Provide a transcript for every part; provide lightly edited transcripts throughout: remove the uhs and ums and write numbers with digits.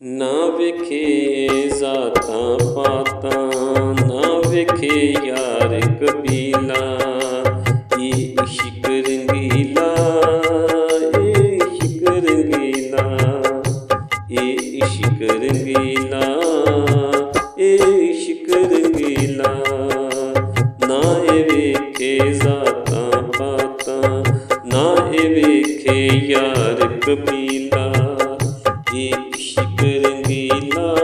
ਨਾ ਵੇਖੇ ਜ਼ਾਤਾਂ ਪਾਤਾਂ, ਨਾ ਵੇਖੇ ਯਾਰ ਕਬੀਲਾ। ਇਹ ਇਸ਼ਕ ਰੰਗੀਲਾ, ਇਹ ਇਸ਼ਕ ਰੰਗੀਲਾ, ਇਹ ਇਸ਼ਕ ਰੰਗੀਲਾ, ਇਹ ਇਸ਼ਕ ਰੰਗੀਲਾ। ਨਾ ਇਹ ਵੇਖੇ ਜ਼ਾਤਾਂ ਪਾਤਾਂ, ਨਾ ਇਹ ਵੇਖੇ ਯਾਰ ਕਬੀਲਾ। ਇਹ ਇਸ਼ਕ ਰੰਗੀਲਾ,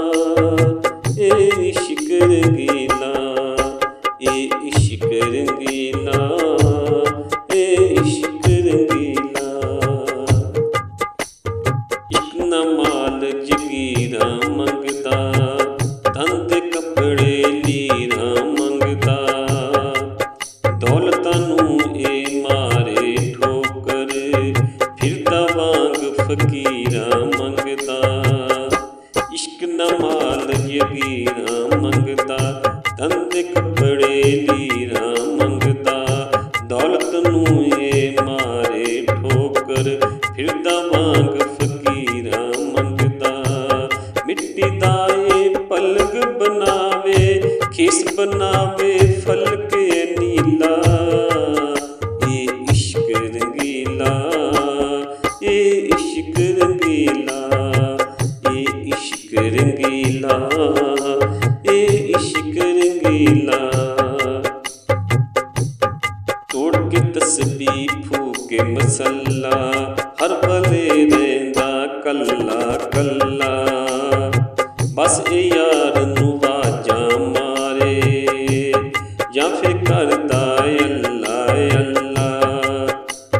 ਇਹ ਇਸ਼ਕ ਰੰਗੀਲਾ, ਇਹ ਇਸ਼ਕ ਰੰਗੀਲਾ, ਇਹ ਇਸ਼ਕ ਰੰਗੀਲਾ। ਇਸ਼ਕ ਨਾ ਮਾਲ ਜਗੀਰਾਂ ਮੰਗਦਾ, ਧਨ ਤੇ ਕੱਪੜੇ ਲੀਰਾਂ ਮੰਗਦਾ। ਦੌਲਤਾਂ ਨੂੰ ਇਹ ਮਾਰੇ ਠੋਕਰ, ਫਿਰਦਾ ਵਾਂਗ ਫਕੀਰਾਂ ਮੰਗਦਾ। ਇਸ਼ਕ ਨਾ ਮਾਲ ਜਗੀਰਾਂ ਮੰਗਦਾ, ਧਨ ਤੇ ਕੱਪੜੇ ਲੀਰਾਂ ਮੰਗਦਾ। ਦੌਲਤ ਨੂੰ ਇਹ ਮਾਰੇ ਠੋਕਰ, ਫਿਰਦਾ ਵਾਂਗ ਫਕੀਰਾਂ ਮੰਗਦਾ। ਮਿੱਟੀ ਦਾ ਇਹ ਪਲਕ ਬਣਾਵੇ, ਖਿਸ ਬਣਾਵੇ ਫਲਕ ਨੀਲਾ। ਇਹ ਇਸ਼ਕ ਰੰਗੀਲਾ, ਇਹ ਇਸ਼ਕ ਰੰਗੀਲਾ, ਇਹ ਇਸ਼ਕ ਰੰਗੀਲਾ, ਇਹ ਇਸ਼ਕ ਰੰਗੀਲਾ। ਤੋੜ ਕੇ ਤਸਬੀਹ ਫੂਕੇ ਮਸੱਲਾ, ਹਰ ਵੇਲੇ ਰਹਿੰਦਾ ਕੱਲਾ ਕੱਲਾ। ਬਸ ਇਹ ਯਾਰ ਨੂੰ ਵਾਜਾਂ ਮਾਰੇ, ਜਾਂ ਫਿਰ ਕਰਦਾ ਅੱਲਾ ਅੱਲਾ।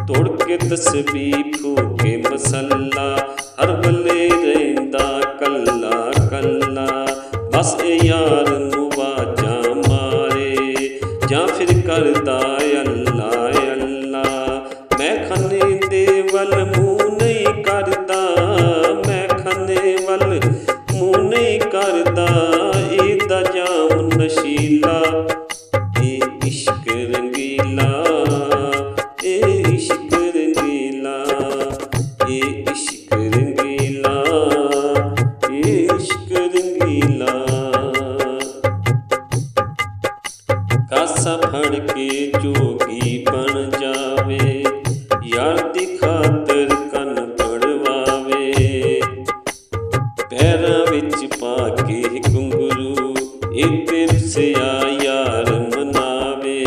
ਤੋੜ ਕੇ ਤਸਬੀਹ ਫੂਕੇ ਮਸੱਲਾ, ਹਰ ਵੇਲੇ ਰਹਿੰਦਾ ਕੱਲਾ ਕੱਲਾ। ਬਸ ਇਹ ਯਾਰ ਨੂੰ ਵਾਜਾਂ ਮਾਰੇ, ਜਾਂ ਫਿਰ ਕਰਦਾ ਅੱਲਾ ਅੱਲਾ। ਮੈਂ ਖਾਨੇ ਦੇ ਵੱਲ ਮੂੰਹ ਨਹੀਂ ਕਰਦਾ, ਮੈਂ ਖਾਨੇ ਵੱਲ ਮੂੰਹ ਨਹੀਂ ਕਰਦਾ। ਇਹਦਾ ਜਾਮ ਨਸ਼ੀਲਾ, ਇਹ ਇਸ਼ਕ ਰੰਗੀਲਾ, ਇਹ ਇਸ਼ਕ ਰੰਗੀਲਾ, ਇਹ ਇਸ਼ਕ ਰੰਗੀਲਾ, ਇਹ ਇਸ਼ਕ ਰੰਗੀਲਾ। ਕਾਸਾ ਫੜ ਕੇ ਜੋਗੀ ਬਣ ਜਾਵੇ, ਯਾਰ ਦੀ ਖਾਤਰ ਕੰਨ ਪੜਵਾਵੇ। ਪੈਰਾਂ ਵਿੱਚ ਪਾ ਕੇ ਘੁੰਗਰੂ, ਇਹ ਤੇ ਰੁੱਸਿਆ ਯਾਰ ਮਨਾਵੇ।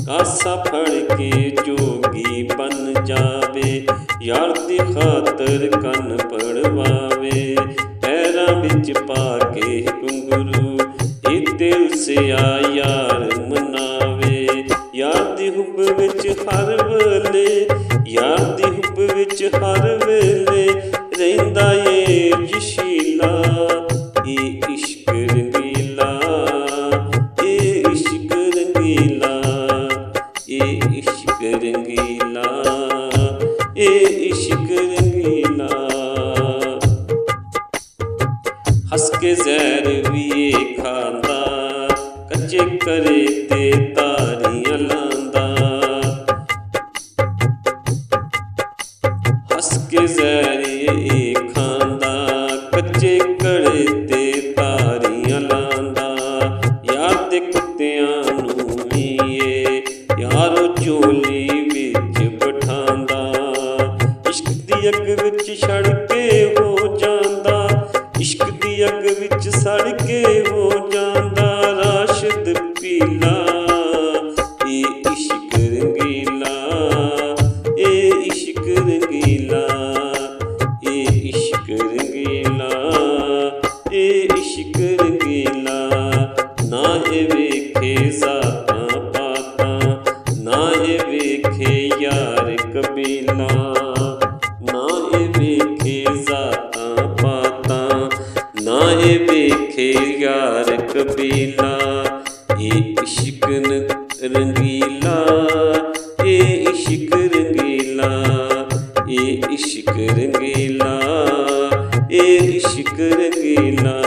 ਕਾਸਾ ਫੜ ਕੇ ਜੋਗੀ ਬਣ ਜਾਵੇ, ਯਾਰ ਦੀ ਖਾਤਰ ਕੰਨ ਪੜਵਾਵੇ। ਪੈਰਾਂ ਵਿੱਚ ਪਾ ਕੇ ਘੁੰਗਰੂ, ਇਹ ਤੇ ਰੁੱਸਿਆ ਯਾਰ ਮਨਾਵੇ। ਯਾਰ ਦੀ ਹੁੱਬ ਵਿੱਚ ਹਰ ਵੇਲੇ, ਯਾਰ ਦੀ ਹੁੱਬ ਵਿੱਚ ਹਰ ਵੇਲੇ ਰਹਿੰਦਾ ਏ ਜਸ਼ੀਲਾ। ਇਹ ਇਸ਼ਕ ਰੰਗੀਲਾ, ਇਹ ਇਸ਼ਕ ਰੰਗੀਲਾ, ਇਹ ਇਸ਼ਕ ਰੰਗੀਲਾ, ਇਹ ਇਸ਼ਕ ਰੰਗੀਲਾ। ਹੱਸ ਕੇ ਜ਼ਹਿਰ ਵੀ ਇਹ ਖਾਂਦਾ, ਕੱਚੇ ਕਰੇ ਤੇ ਤਾਰੀਆਂ ਲਾਂਦਾ। ਹੱਸ ਕੇ ਜ਼ਹਿਰ ਇਹ ਖਾਂਦਾ, ਕੱਚੇ ਕੜੇ ਤੇ ਤਾਰੀਆਂ ਲਾਂਦਾ। ਯਾਰ ਦੇ ਕੁੱਤਿਆਂ ਨੂੰ ਵੀ ਇਹ ਯਾਰੋ ਝੋਲੀ ਵਿੱਚ ਬਿਠਾਂਦਾ। ਇਸ਼ਕ ਦੀ ਅੱਗ ਵਿੱਚ ਛੜ ਕੇ ਹੋ ਜਾਂਦਾ, ਇਸ਼ਕ ਦੀ ਅੱਗ ਵਿੱਚ ਸੜ ਕੇ ਹੋ ਜਾਂਦਾ ਰਾਸ਼ਦ ਪੀਲਾ। ਇਹ ਇਸ਼ਕ ਰੰਗੀਲਾ, ਇਹ ਇਸ਼ਕ ਰੰਗੀਲਾ, ਇਹ ਇਸ਼ਕ ਰੰਗੀਲਾ, ਇਹ ਇਸ਼ਕ ਰੰਗੀਲਾ। ਨਾ ਇਹ ਵੇਖੇ ਜ਼ਾਤਾਂ ਪਾਤਾਂ, ਨਾ ਇਹ ਵੇਖੇ ਯਾਰ ਕਬੀਲਾ। ਨਾ ਇਹ ਵੇਖੇ ਜ਼ਾਤਾਂ ਪਾਤਾਂ, ਨਾ ਇਹ ਵੇਖੇ ਯਾਰ ਕਬੀਲਾ। ਇਹ ਇਸ਼ਕ ਰੰਗੀਲਾ, ਇਹ ਇਸ਼ਕ ਰੰਗੀਲਾ, ਇਹ ਇਸ਼ਕ ਰੰਗੀਲਾ, ਇਹ ਇਸ਼ਕ ਰੰਗੀਲਾ।